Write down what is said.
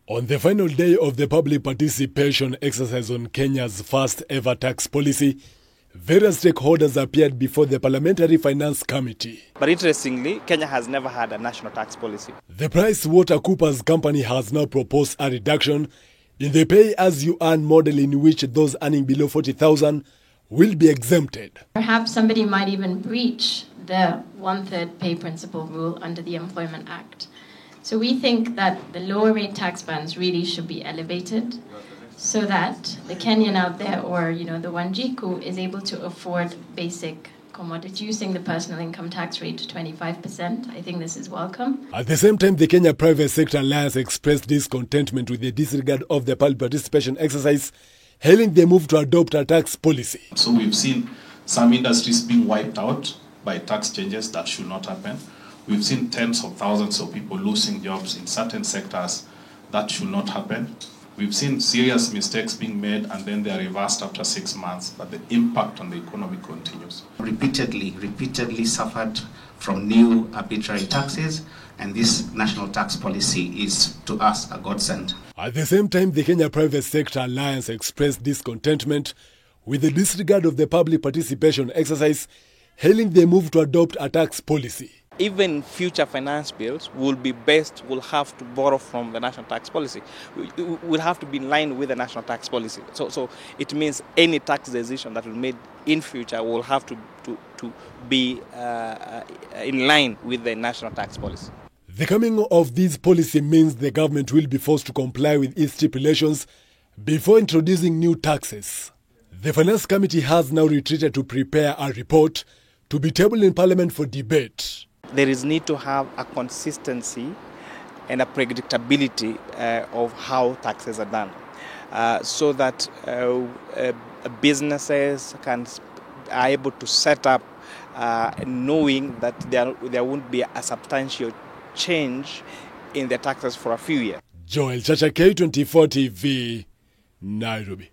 On the final day of the public participation exercise on Kenya's first ever tax policy, various stakeholders appeared before the Parliamentary Finance Committee. But interestingly, Kenya has never had a national tax policy. The PricewaterhouseCoopers company has now proposed a reduction in the pay-as-you-earn model in which those earning below 40,000 will be exempted. Perhaps somebody might even breach the one-third pay principle rule under the Employment Act. So we think that the lower rate tax bands really should be elevated so that the Kenyan out there, or the Wanjiku, is able to afford basic commodities, reducing the personal income tax rate to 25%. I think this is welcome. At the same time, the Kenya Private Sector Alliance expressed discontentment with the disregard of the public participation exercise, hailing the move to adopt a tax policy. So we've seen some industries being wiped out by tax changes that should not happen. We've seen tens of thousands of people losing jobs in certain sectors. That should not happen. We've seen serious mistakes being made and then they are reversed after 6 months, but the impact on the economy continues. Repeatedly suffered from new arbitrary taxes, and this national tax policy is, to us, a godsend. At the same time, the Kenya Private Sector Alliance expressed discontentment with the disregard of the public participation exercise, hailing the move to adopt a tax policy. Even future finance bills will have to borrow from the national tax policy. Will have to be in line with the national tax policy. So it means any tax decision that will be made in future will have to be in line with the national tax policy. The coming of this policy means the government will be forced to comply with its stipulations before introducing new taxes. The Finance Committee has now retreated to prepare a report to be tabled in Parliament for debate. There is need to have a consistency and a predictability of how taxes are done, so that businesses are able to set up knowing that there won't be a substantial change in the taxes for a few years. Joel Chacha, K24 TV, Nairobi.